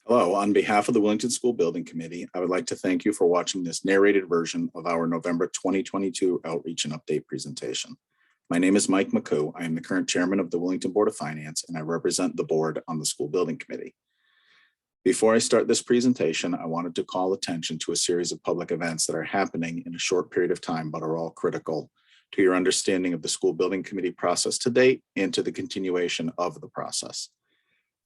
Hello, on behalf of the Wellington School Building Committee, I would like to thank you for watching this narrated version of our November 2022 Outreach and Update presentation. My name is Mike McCoo. I am the current chairman of the Wellington Board of Finance, and I represent the board on the School Building Committee. Before I start this presentation, I wanted to call attention to a series of public events that are happening in a short period of time, but are all critical to your understanding of the School Building Committee process to date and to the continuation of the process.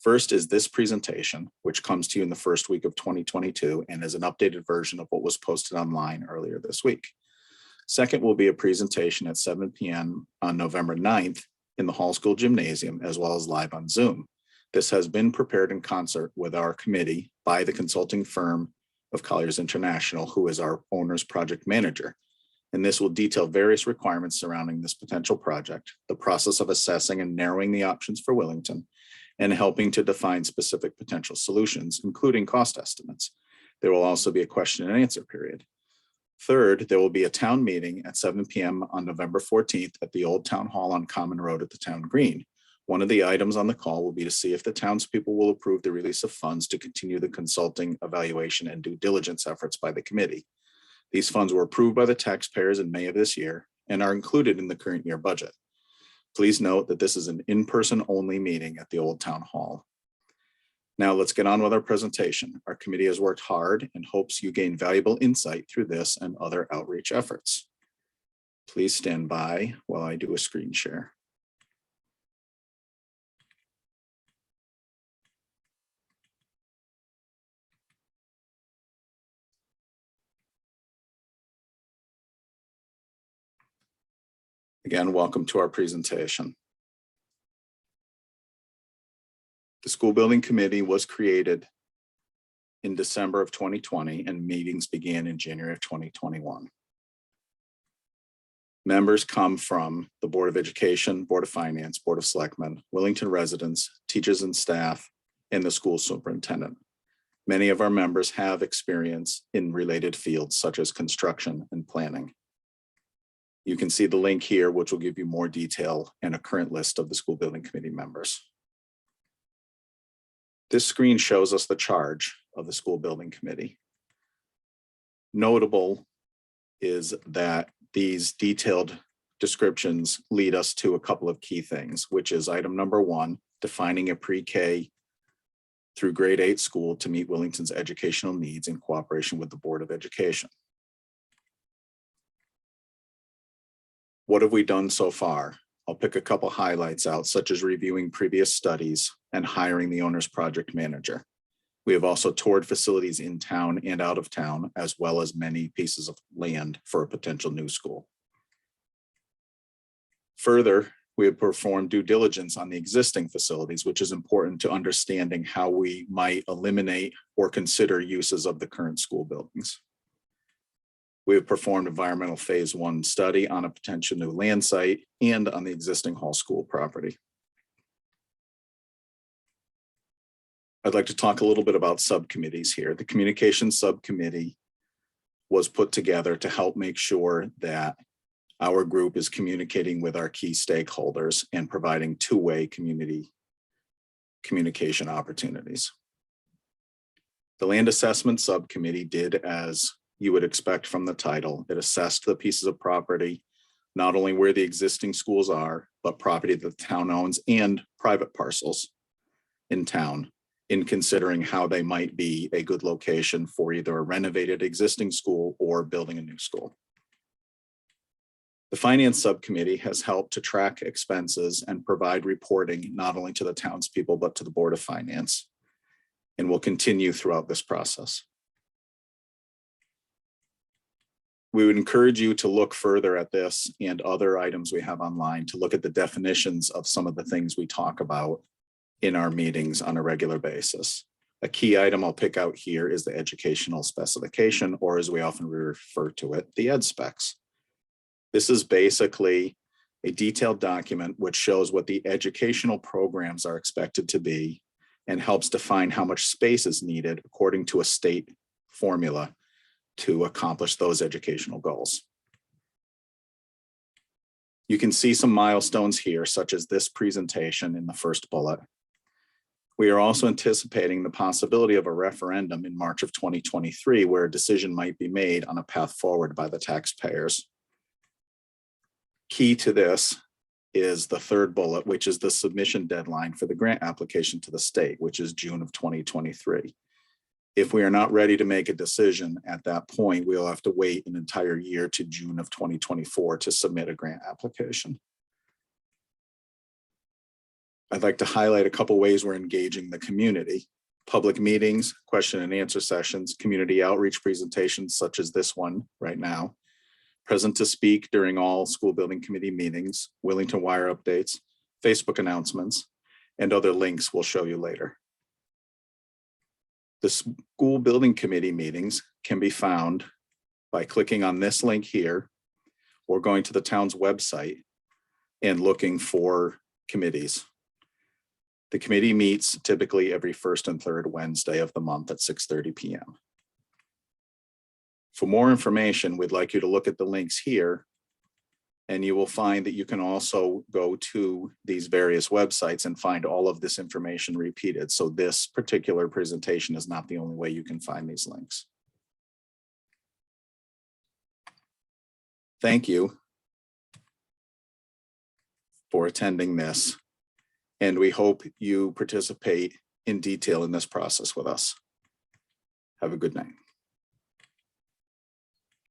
First is this presentation, which comes to you in the first week of 2022 and is an updated version of what was posted online earlier this week. Second will be a presentation at 7 p.m. on November 9th in the Hall School Gymnasium, as well as live on Zoom. This has been prepared in concert with our committee by the consulting firm of Colliers International, who is our owner's project manager. And this will detail various requirements surrounding this potential project, the process of assessing and narrowing the options for Wellington, and helping to define specific potential solutions, including cost estimates. There will also be a question and answer period. Third, there will be a town meeting at 7 p.m. on November 14th at the Old Town Hall on Common Road at the Town Green. One of the items on the call will be to see if the townspeople will approve the release of funds to continue the consulting, evaluation, and due diligence efforts by the committee. These funds were approved by the taxpayers in May of this year and are included in the current year budget. Please note that this is an in-person only meeting at the Old Town Hall. Now let's get on with our presentation. Our committee has worked hard and hopes you gain valuable insight through this and other outreach efforts. Please stand by while I do a screen share. Again, welcome to our presentation. The School Building Committee was created in December of 2020 and meetings began in January of 2021. Members come from the Board of Education, Board of Finance, Board of Selectmen, Wellington residents, teachers and staff, and the school superintendent. Many of our members have experience in related fields such as construction and planning. You can see the link here, which will give you more detail and a current list of the School Building Committee members. This screen shows us the charge of the School Building Committee. Notable is that these detailed descriptions lead us to a couple of key things, which is item number 1, defining a pre-K through grade 8 school to meet Wellington's educational needs in cooperation with the Board of Education. What have we done so far? I'll pick a couple highlights out, such as reviewing previous studies and hiring the owner's project manager. We have also toured facilities in town and out of town, as well as many pieces of land for a potential new school. Further, we have performed due diligence on the existing facilities, which is important to understanding how we might eliminate or consider uses of the current school buildings. We have performed environmental phase 1 study on a potential new land site and on the existing Hall School property. I'd like to talk a little bit about subcommittees here. The communications subcommittee was put together to help make sure that our group is communicating with our key stakeholders and providing two-way community communication opportunities. The land assessment subcommittee did as you would expect from the title. It assessed the pieces of property, not only where the existing schools are, but property that the town owns and private parcels in town, in considering how they might be a good location for either a renovated existing school or building a new school. The finance subcommittee has helped to track expenses and provide reporting not only to the townspeople, but to the Board of Finance, and will continue throughout this process. We would encourage you to look further at this and other items we have online to look at the definitions of some of the things we talk about in our meetings on a regular basis. A key item I'll pick out here is the educational specification, or as we often refer to it, the ed specs. This is basically a detailed document which shows what the educational programs are expected to be and helps define how much space is needed according to a state formula to accomplish those educational goals. You can see some milestones here, such as this presentation in the first bullet. We are also anticipating the possibility of a referendum in March of 2023, where a decision might be made on a path forward by the taxpayers. Key to this is the third bullet, which is the submission deadline for the grant application to the state, which is June of 2023. If we are not ready to make a decision at that point, we'll have to wait an entire year to June of 2024 to submit a grant application. I'd like to highlight a couple ways we're engaging the community: public meetings, question and answer sessions, community outreach presentations such as this one right now, present to speak during all school building committee meetings, Willington Wire updates, Facebook announcements, and other links we'll show you later. The school building committee meetings can be found by clicking on this link here or going to the town's website and looking for committees. The committee meets typically every first and third Wednesday of the month at 6:30 p.m. For more information, we'd like you to look at the links here, and you will find that you can also go to these various websites and find all of this information repeated. So this particular presentation is not the only way you can find these links. Thank you for attending this, and we hope you participate in detail in this process with us. Have a good night.